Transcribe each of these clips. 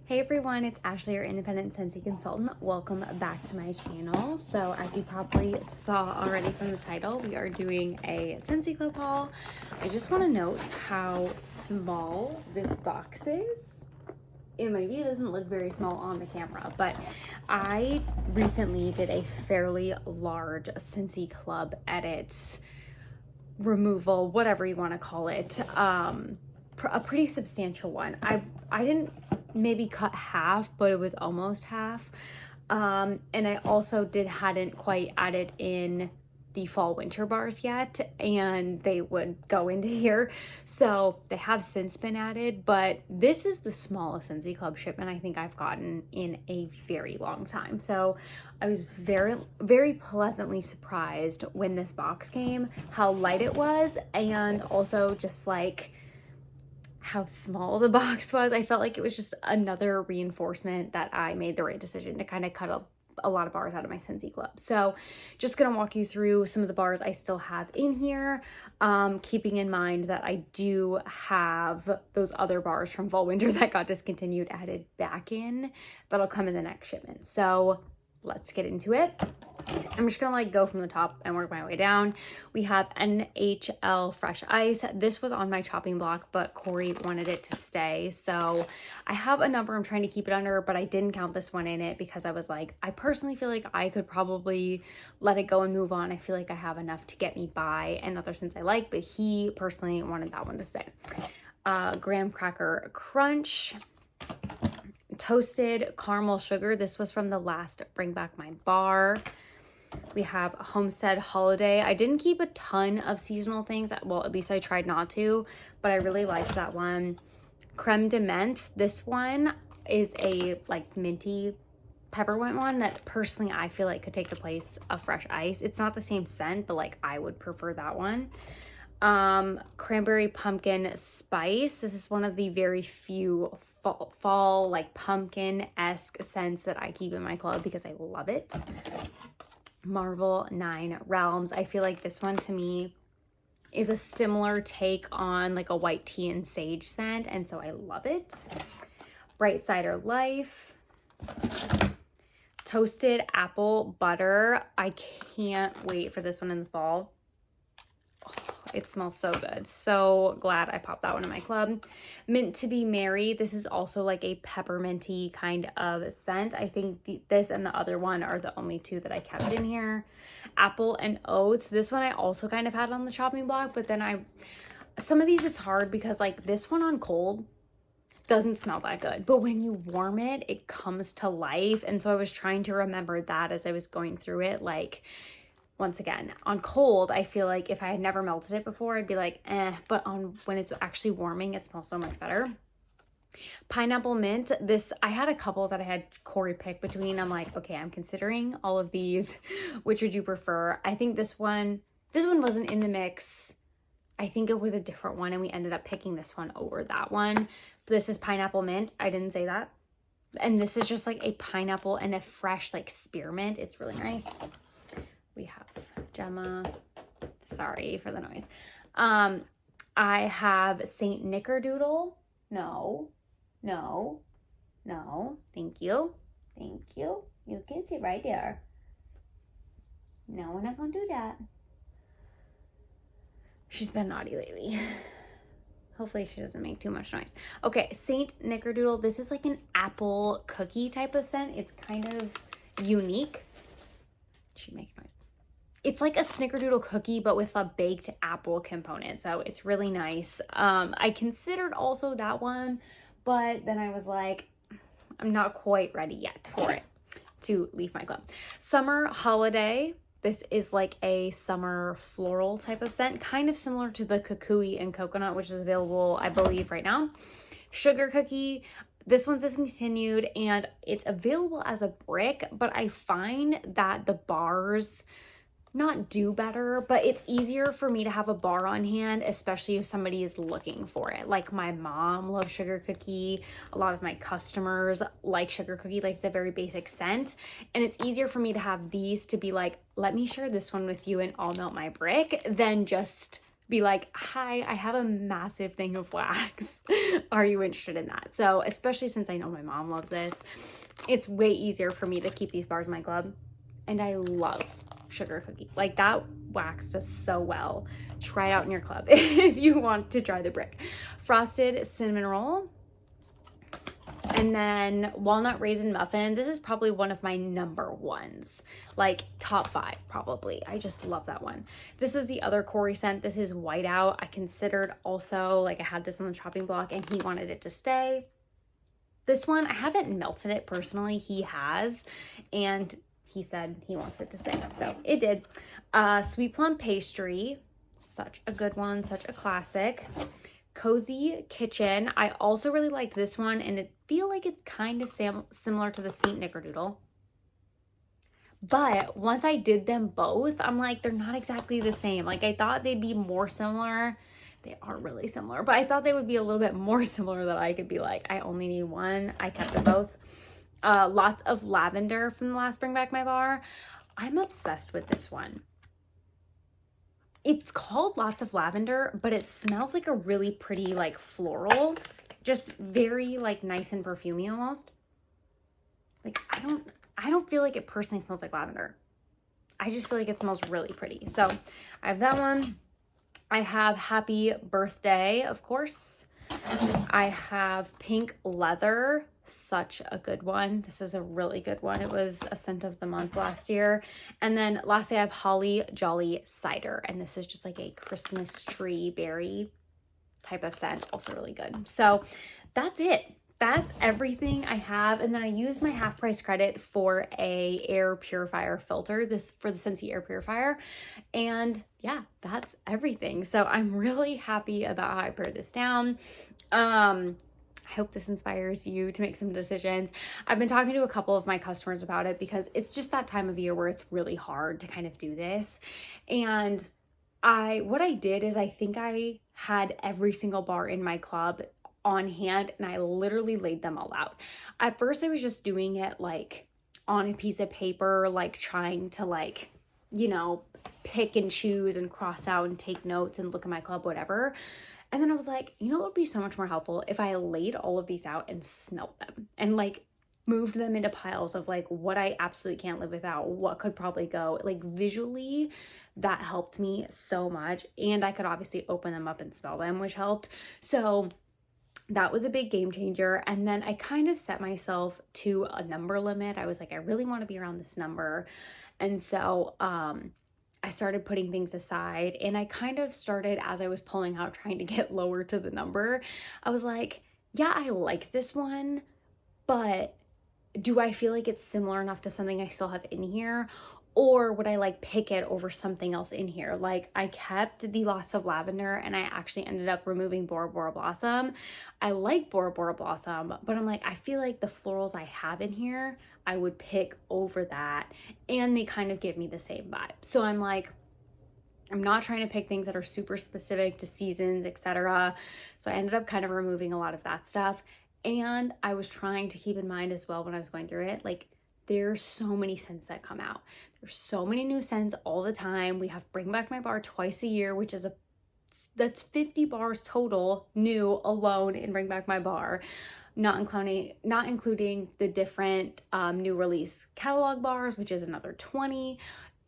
Hey everyone, it's Ashley, your independent Scentsy consultant. Welcome back to my channel. So as you probably saw already from the title, we are doing a Scentsy Club haul. I just want to note how small this box is. It maybe doesn't look very small on the camera, but I recently did a fairly large Scentsy Club edit, removal, whatever you want to call it. A pretty substantial one. I didn't maybe cut half, but it was almost half. And I also hadn't quite added in the fall winter bars yet, and they would go into here. So they have since been added, but this is the smallest Scentsy Club shipment I think I've gotten in a very long time. So I was very, very pleasantly surprised when this box came, how light it was, and also just like how small the box was. I felt like it was just another reinforcement that I made the right decision to kind of cut a lot of bars out of my Scentsy Club. So just gonna walk you through some of the bars I still have in here, keeping in mind that I do have those other bars from fall winter that got discontinued added back in. That'll come in the next shipment. So let's get into it. I'm just gonna go from the top and work my way down. We have NHL Fresh Ice. This was on my chopping block, but Corey wanted it to stay. So I have a number I'm trying to keep it under, but I didn't count this one in it because I was like, I personally feel like I could probably let it go and move on. I feel like I have enough to get me by and other scents I like, but he personally wanted that one to stay. Graham Cracker Crunch. Toasted Caramel Sugar. This was from the last Bring Back My Bar. We have Homestead Holiday. I didn't keep a ton of seasonal things. Well, at least I tried not to, but I really liked that one. Creme de Menthe. This one is a like minty peppermint one that personally I feel like could take the place of Fresh Ice. It's not the same scent, but like I would prefer that one. Cranberry Pumpkin Spice. This is one of the very few fall like pumpkin-esque scents that I keep in my club because I love it. Marvel 9 Realms. I feel like this one to me is a similar take on like a white tea and sage scent, and so I love it. Bright Cider Life. Toasted Apple Butter. I can't wait for this one in the fall. It smells so good. So glad I popped that one in my club. Mint to Be Merry. This is also like a pepperminty kind of scent. I think this and the other one are the only two that I kept in here. Apple and Oats. This one I also kind of had on the chopping block, but then some of these is hard because like this one on cold doesn't smell that good, but when you warm it, it comes to life. And so I was trying to remember that as I was going through it, like, once again, on cold, I feel like if I had never melted it before, I'd be like, but when it's actually warming, it smells so much better. Pineapple Mint. This, I had a couple that I had Corey pick between. I'm like, okay, I'm considering all of these. Which would you prefer? I think this one wasn't in the mix. I think it was a different one, and we ended up picking this one over that one. This is Pineapple Mint. I didn't say that. And this is just like a pineapple and a fresh like spearmint. It's really nice. We have Gemma. Sorry for the noise. I have Saint Nickerdoodle. No. Thank you. You can sit right there. No, we're not gonna do that. She's been naughty lately. Hopefully she doesn't make too much noise. Okay, Saint Nickerdoodle. This is like an apple cookie type of scent. It's kind of unique. She'd make noise. It's like a snickerdoodle cookie, but with a baked apple component. So it's really nice. I considered also that one, but then I was like, I'm not quite ready yet for it to leave my club. Summer Holiday. This is like a summer floral type of scent, kind of similar to the Kukui and Coconut, which is available, I believe, right now. Sugar Cookie. This one's discontinued and it's available as a brick, but I find that the bars not do better, but it's easier for me to have a bar on hand, especially if somebody is looking for it. Like my mom loves Sugar Cookie. A lot of my customers like Sugar Cookie. Like it's a very basic scent, and it's easier for me to have these to be like, let me share this one with you and I'll melt my brick than just be like, hi, I have a massive thing of wax. Are you interested in that? So especially since I know my mom loves this, it's way easier for me to keep these bars in my club. And I love sugar cookie. Like, that wax does so well. Try it out in your club if you want to try the brick. Frosted cinnamon roll. And then walnut raisin muffin. This is probably one of my number ones, like top 5 probably. I just love that one. This is the other Corey scent. This is whiteout. I considered also, like, I had this on the chopping block and he wanted it to stay. This one, I haven't melted it personally. He has, and he said he wants it to stay, so it did. Sweet plum pastry, such a good one, such a classic. Cozy Kitchen. I also really liked this one, and it feel like it's kind of similar to the Saint Nickerdoodle. But once I did them both, I'm like, they're not exactly the same. Like, I thought they'd be more similar. They are really similar, but I thought they would be a little bit more similar that I could be like, I only need one. I kept them both. Lots of lavender from the last Bring Back My Bar. I'm obsessed with this one. It's called Lots of Lavender, but it smells like a really pretty, like, floral. Just very, like, nice and perfumey almost. Like, I don't feel like it personally smells like lavender. I just feel like it smells really pretty. So I have that one. I have Happy Birthday, of course. I have Pink Leather. Such a good one. This is a really good one. It was a scent of the month last year. And then lastly, I have Holly Jolly Cider. And this is just like a Christmas tree berry type of scent. Also really good. So that's it. That's everything I have. And then I used my half price credit for a air purifier filter, this for the Scentsy air purifier. And yeah, that's everything. So I'm really happy about how I pared this down. I hope this inspires you to make some decisions. I've been talking to a couple of my customers about it because it's just that time of year where it's really hard to kind of do this. And what I did is I think I had every single bar in my club on hand and I literally laid them all out. At first I was just doing it like on a piece of paper, like trying to, like, you know, pick and choose and cross out and take notes and look at my club, whatever. And then I was like, you know what would be so much more helpful if I laid all of these out and smelled them and, like, moved them into piles of, like, what I absolutely can't live without, what could probably go. Like, visually, that helped me so much. And I could obviously open them up and smell them, which helped. So that was a big game changer. And then I kind of set myself to a number limit. I was like, I really want to be around this number. And so I started putting things aside, and I kind of started, as I was pulling out, trying to get lower to the number. I was like, yeah, I like this one, but do I feel like it's similar enough to something I still have in here? Or would I, like, pick it over something else in here? Like, I kept the Lots of Lavender, and I actually ended up removing Bora Bora Blossom. I like Bora Bora Blossom, but I'm like, I feel like the florals I have in here, I would pick over that, and they kind of give me the same vibe. So I'm like, I'm not trying to pick things that are super specific to seasons, etc. So I ended up kind of removing a lot of that stuff. And I was trying to keep in mind as well when I was going through it, like, there's so many scents that come out. There's so many new scents all the time. We have Bring Back My Bar twice a year, which is that's 50 bars total new alone in Bring Back My Bar. Not including the different new release catalog bars, which is another 20.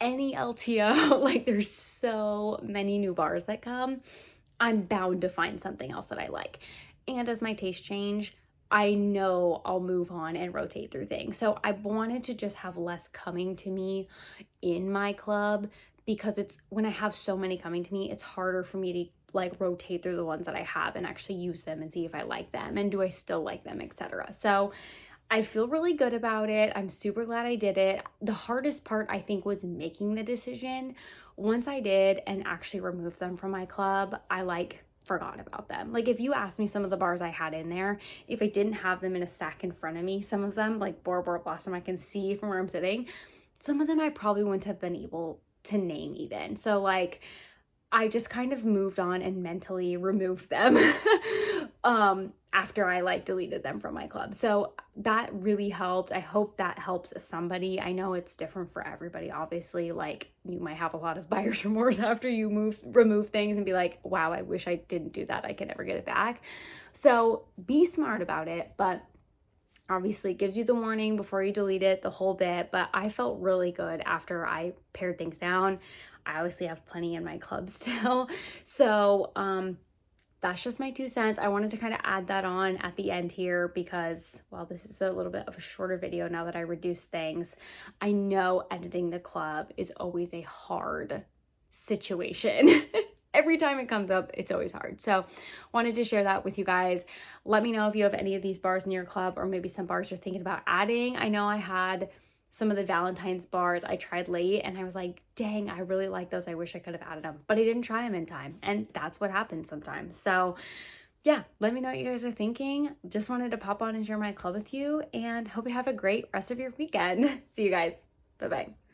Any LTO, like, there's so many new bars that come. I'm bound to find something else that I like. And as my tastes change, I know I'll move on and rotate through things. So I wanted to just have less coming to me in my club, because it's, when I have so many coming to me, it's harder for me to, like, rotate through the ones that I have and actually use them and see if I like them and do I still like them, etc. So I feel really good about it. I'm super glad I did it. The hardest part, I think, was making the decision. Once I did and actually removed them from my club, I, like, forgot about them. Like, if you asked me some of the bars I had in there, if I didn't have them in a stack in front of me, some of them, like Bora Bora Blossom, I can see from where I'm sitting, some of them I probably wouldn't have been able to name even. So, like, I just kind of moved on and mentally removed them. after I like deleted them from my club. So that really helped. I hope that helps somebody. I know it's different for everybody. Obviously, like you might have a lot of buyer's remorse after you remove things and be like, wow, I wish I didn't do that. I can never get it back. So be smart about it, but obviously it gives you the warning before you delete it, the whole bit. But I felt really good after I pared things down. I obviously have plenty in my club still. So, that's just my 2 cents. I wanted to kind of add that on at the end here because, well, this is a little bit of a shorter video now that I reduced things. I know editing the club is always a hard situation. Every time it comes up, it's always hard. So wanted to share that with you guys. Let me know if you have any of these bars in your club or maybe some bars you're thinking about adding. I know I had some of the Valentine's bars I tried late and I was like, dang, I really like those. I wish I could have added them, but I didn't try them in time. And that's what happens sometimes. So yeah, let me know what you guys are thinking. Just wanted to pop on and share my club with you and hope you have a great rest of your weekend. See you guys. Bye-bye.